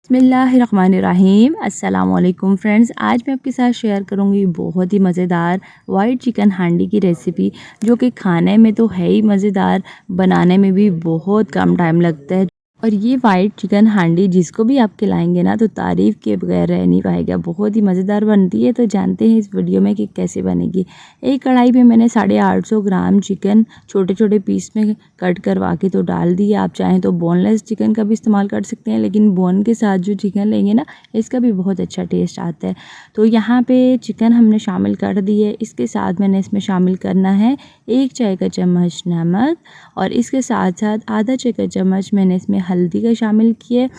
बिस्मिल्लाहिर्रहमानिर्रहीम। अस्सलामुअलैकुम फ्रेंड्स, आज मैं आपके साथ शेयर करूंगी बहुत ही मज़ेदार वाइट चिकन हांडी की रेसिपी, जो कि खाने में तो है ही मज़ेदार, बनाने में भी बहुत कम टाइम लगता है। और ये वाइट चिकन हांडी जिसको भी आप खिलाएंगे ना तो तारीफ़ के बगैर रह नहीं पाएगा। बहुत ही मज़ेदार बनती है। तो जानते हैं इस वीडियो में कि कैसे बनेगी। एक कढ़ाई में मैंने 850 ग्राम चिकन छोटे छोटे पीस में कट करवा के तो डाल दिया। आप चाहें तो बोनलेस चिकन का भी इस्तेमाल कर सकते हैं, लेकिन बोन के साथ जो चिकन लेंगे ना इसका भी बहुत अच्छा टेस्ट आता है। तो यहाँ पे चिकन हमने शामिल कर दी है। इसके साथ मैंने इसमें शामिल करना है 1 चाय का चम्मच नमक, और इसके साथ साथ आधा चाय का चम्मच मैंने इसमें हल्दी का शामिल किया है।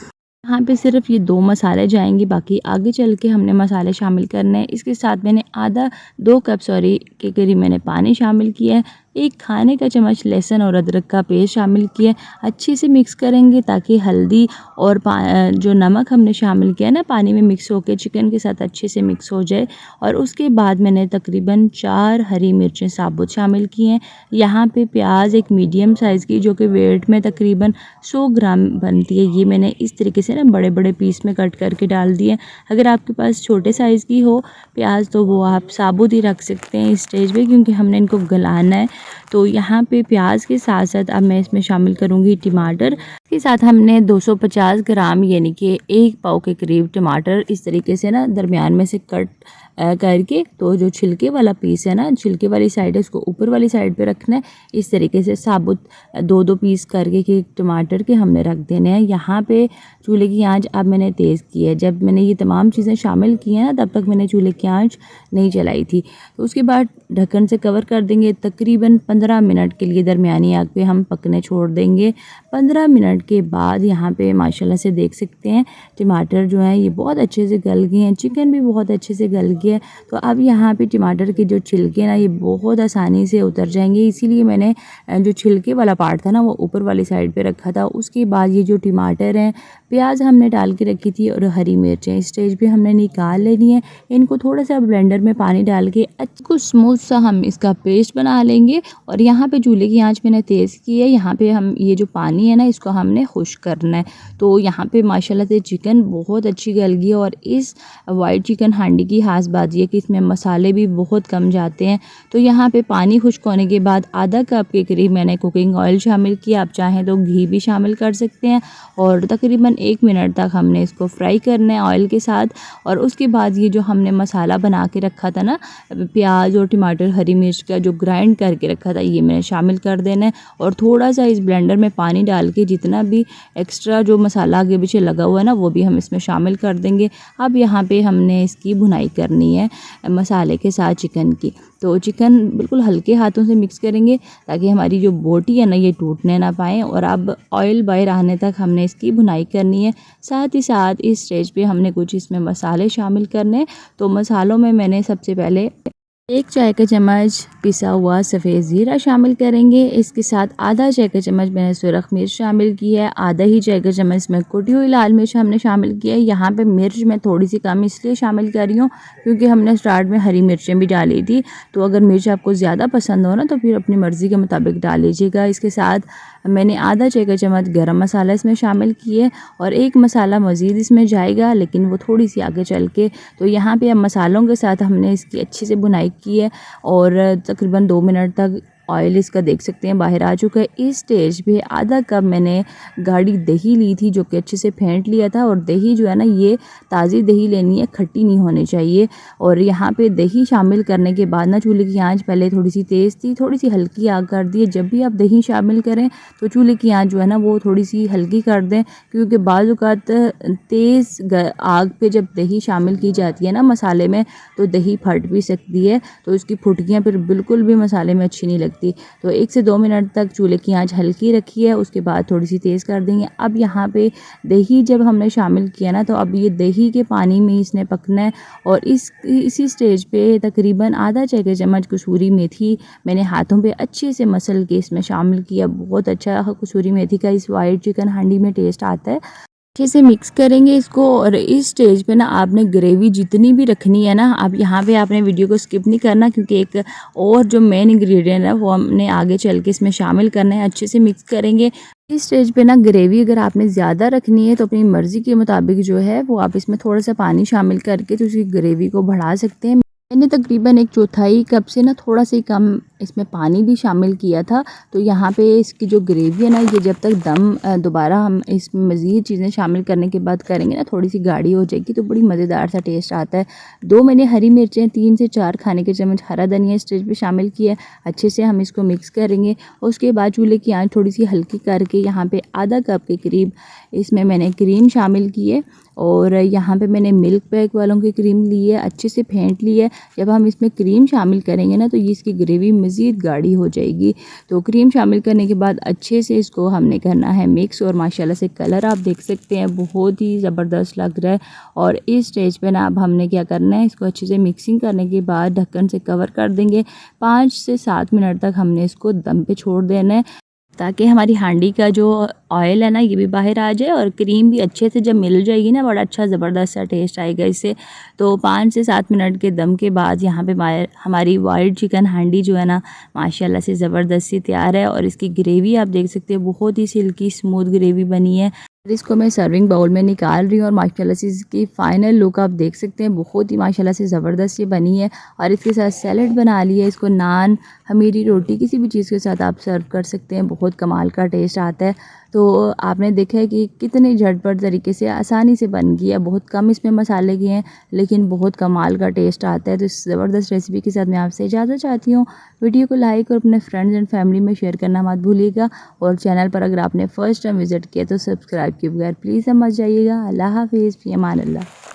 यहाँ पे सिर्फ ये 2 मसाले जाएंगे, बाकी आगे चल के हमने मसाले शामिल करने हैं। इसके साथ मैंने 2 कप के करीब मैंने पानी शामिल किया है। 1 खाने का चम्मच लहसुन और अदरक का पेस्ट शामिल किया है। अच्छे से मिक्स करेंगे ताकि हल्दी और जो नमक हमने शामिल किया है ना पानी में मिक्स होकर चिकन के साथ अच्छे से मिक्स हो जाए। और उसके बाद मैंने तकरीबन 4 हरी मिर्चें साबुत शामिल की हैं। यहाँ पे प्याज एक मीडियम साइज़ की, जो कि वेट में तकरीबन 100 ग्राम बनती है, ये मैंने इस तरीके से ना बड़े बड़े पीस में कट करके डाल दिए। अगर आपके पास छोटे साइज़ की हो प्याज तो वो आप साबुत ही रख सकते हैं इस स्टेज पे, क्योंकि हमने इनको गलाना है। तो यहाँ पे प्याज के साथ साथ अब मैं इसमें शामिल करूँगी टमाटर। इसके साथ हमने 250 ग्राम यानी कि 1 पाव के करीब टमाटर इस तरीके से ना दरमियान में से कट करके, तो जो छिलके वाला पीस है ना, छिलके वाली साइड है, उसको ऊपर वाली साइड पे रखना है। इस तरीके से साबुत 2-2 पीस करके कि टमाटर के हमने रख देने हैं। यहाँ पे चूल्हे की आंच अब मैंने तेज़ की है। जब मैंने ये तमाम चीज़ें शामिल की हैं ना, तब तक मैंने चूल्हे की आंच नहीं चलाई थी। तो उसके बाद ढक्कन से कवर कर देंगे। तकरीबन 15 मिनट के लिए दरमियानी आग पे हम पकने छोड़ देंगे। 15 मिनट के बाद यहाँ पे माशाल्लाह से देख सकते हैं टमाटर जो है ये बहुत अच्छे से गल गए हैं, चिकन भी बहुत अच्छे से गल गया है। तो अब यहाँ पे टमाटर के जो छिलके ना ये बहुत आसानी से उतर जाएंगे, इसीलिए मैंने जो छिलके वाला पार्ट था ना वो ऊपर वाली साइड पे रखा था। उसके बाद ये जो टमाटर हैं, प्याज हमने डाल के रखी थी और हरी मिर्चें इस स्टेज पे हमने निकाल लेनी है। इनको थोड़ा सा ब्लेंडर में पानी डाल के अच्छे स्मूथ सा हम इसका पेस्ट बना लेंगे। और यहाँ पे चूल्हे की आंच मैंने तेज़ की है। यहाँ पे हम ये जो पानी है ना इसको हमने खुश्क करना है। तो यहाँ पे माशाल्लाह से चिकन बहुत अच्छी गल गई है। और इस वाइट चिकन हांडी की खास बात ये कि इसमें मसाले भी बहुत कम जाते हैं। तो यहाँ पे पानी खुश्क होने के बाद आधा कप के करीब मैंने कुकिंग ऑयल शामिल किया। आप चाहें तो घी भी शामिल कर सकते हैं। और तकरीबन 1 मिनट तक हमने इसको फ्राई करना है ऑयल के साथ। और उसके बाद ये जो हमने मसाला बना के रखा था ना, प्याज और टमाटर हरी मिर्च का जो ग्राइंड करके रखा था, ये मैंने शामिल कर देना है। और थोड़ा सा इस ब्लेंडर में पानी डाल के जितना भी एक्स्ट्रा जो मसाला आगे पीछे लगा हुआ है ना वो भी हम इसमें शामिल कर देंगे। अब यहाँ पे हमने इसकी भुनाई करनी है मसाले के साथ चिकन की। तो चिकन बिल्कुल हल्के हाथों से मिक्स करेंगे ताकि हमारी जो बोटी है ना ये टूटने ना पाए। और अब ऑयल बाहर आने तक हमने इसकी भुनाई करनी है। साथ ही साथ इस स्टेज पे हमने कुछ इसमें मसाले शामिल करने। तो मसालों में मैंने सबसे पहले 1 चाय का चम्मच पिसा हुआ सफ़ेद ज़ीरा शामिल करेंगे। इसके साथ आधा चाय का चम्मच मैंने सुरख मिर्च शामिल की है। आधा ही चाय का चम्मच में कुटी हुई लाल मिर्च हमने शामिल किया है। यहाँ पे मिर्च मैं थोड़ी सी कम इसलिए शामिल कर रही हूँ क्योंकि हमने स्टार्ट में हरी मिर्चें भी डाली थी। तो अगर मिर्च आपको ज़्यादा पसंद हो ना तो फिर अपनी मर्ज़ी के मुताबिक डाल लीजिएगा। इसके साथ मैंने आधा चाय का चम्मच गरम मसाला इसमें शामिल किए और 1 मसाला मज़ीद इसमें जाएगा, लेकिन वो थोड़ी सी आगे चल के। तो यहाँ पे अब मसालों के साथ हमने इसकी अच्छे से भुनाई की है और तकरीबन 2 मिनट तक ऑयल इसका देख सकते हैं बाहर आ चुका है। इस स्टेज पे आधा कप मैंने गाढ़ी दही ली थी जो कि अच्छे से फेंट लिया था। और दही जो है ना ये ताज़ी दही लेनी है, खट्टी नहीं होनी चाहिए। और यहाँ पे दही शामिल करने के बाद ना चूल्हे की आंच पहले थोड़ी सी तेज़ थी, थोड़ी सी हल्की आग कर दी है। जब भी आप दही शामिल करें तो चूल्हे की आंच जो है ना वो थोड़ी सी हल्की कर दें, क्योंकि बाज़ औक़ात तेज़ आग पे जब दही शामिल की जाती है ना मसाले में तो दही फट भी सकती है। तो इसकी फुटकियाँ फिर बिल्कुल भी मसाले में अच्छी नहीं लगती। तो 1 से 2 मिनट तक चूल्हे की आंच हल्की रखी है, उसके बाद थोड़ी सी तेज़ कर देंगे। अब यहाँ पे दही जब हमने शामिल किया ना तो अब ये दही के पानी में इसने पकना है। और इसी स्टेज पे तकरीबन आधा चाय का चम्मच कसूरी मेथी मैंने हाथों पे अच्छे से मसल के इसमें शामिल किया। बहुत अच्छा कसूरी मेथी का इस वाइट चिकन हांडी में टेस्ट आता है। अच्छे से मिक्स करेंगे इसको। और इस स्टेज पे ना आपने ग्रेवी जितनी भी रखनी है ना, अब यहाँ पे आपने वीडियो को स्किप नहीं करना, क्योंकि एक और जो मेन इंग्रेडिएंट है वो हमने आगे चल के इसमें शामिल करना है। अच्छे से मिक्स करेंगे। इस स्टेज पे ना ग्रेवी अगर आपने ज़्यादा रखनी है तो अपनी मर्ज़ी के मुताबिक जो है वो आप इसमें थोड़ा-सा पानी शामिल करके तो उसकी ग्रेवी को बढ़ा सकते हैं। मैंने तकरीबन 1 चौथाई कप से ना थोड़ा-सा ही कम इसमें पानी भी शामिल किया था। तो यहाँ पे इसकी जो ग्रेवी है ना, ये जब तक दोबारा हम इसमें मज़ीद चीज़ें शामिल करने के बाद करेंगे ना, थोड़ी-सी गाढ़ी हो जाएगी तो बड़ी मज़ेदार सा टेस्ट आता है। 2 मैंने हरी मिर्चें 3 से 4 खाने के चम्मच हरा धनिया इस स्टेज पे शामिल किया है। अच्छे से हम इसको मिक्स करेंगे। उसके बाद चूल्हे की आँच थोड़ी-सी हल्की करके यहाँ पे आधा कप के करीब इसमें मैंने क्रीम शामिल की है और यहाँ पे मैंने मिल्क पैक वालों की क्रीम ली है, अच्छे से फेंट ली है। जब हम इसमें क्रीम शामिल करेंगे ना तो ये इसकी ग्रेवी मज़ीद गाढ़ी हो जाएगी। तो क्रीम शामिल करने के बाद अच्छे से इसको हमने करना है मिक्स और माशाल्लाह से कलर आप देख सकते हैं बहुत ही ज़बरदस्त लग रहा है। और इस स्टेज पे ना अब हमने क्या करना है, इसको अच्छे से मिक्सिंग करने के बाद ढक्कन से कवर कर देंगे। 5 से 7 मिनट तक हमने इसको दम पे छोड़ देना है ताकि हमारी हांडी का जो ऑयल है ना ये भी बाहर आ जाए और क्रीम भी अच्छे से जब मिल जाएगी ना बड़ा अच्छा ज़बरदस्त सा टेस्ट आएगा इससे। तो 5 से 7 मिनट के दम के बाद यहाँ पे हमारी वाइट चिकन हांडी जो है ना माशाल्लाह से ज़बरदस्त सी तैयार है। और इसकी ग्रेवी आप देख सकते हैं बहुत ही सिल्की स्मूथ ग्रेवी बनी है। इसको मैं सर्विंग बाउल में निकाल रही हूँ और माशाल्लाह से इसकी फ़ाइनल लुक आप देख सकते हैं बहुत ही माशाल्लाह से ज़बरदस्त ये बनी है। और इसके साथ सैलेड बना लिया, इसको नान खमीरी रोटी किसी भी चीज़ के साथ आप सर्व कर सकते हैं, बहुत कमाल का टेस्ट आता है। तो आपने देखा है कि कितने झटपट तरीके से आसानी से बन गई है, बहुत कम इसमें मसाले गए हैं लेकिन बहुत कमाल का टेस्ट आता है। तो इस ज़बरदस्त रेसिपी के साथ मैं आपसे इजाज़त चाहती हूँ। वीडियो को लाइक और अपने फ्रेंड्स एंड फैमिली में शेयर करना मत भूलिएगा और चैनल पर अगर आपने फ़र्स्ट टाइम विज़िट किया तो सब्सक्राइब किए बगैर प्लीज़ मत जाइएगा। अल्लाह हाफ़िज़, फ़ी अमान अल्लाह।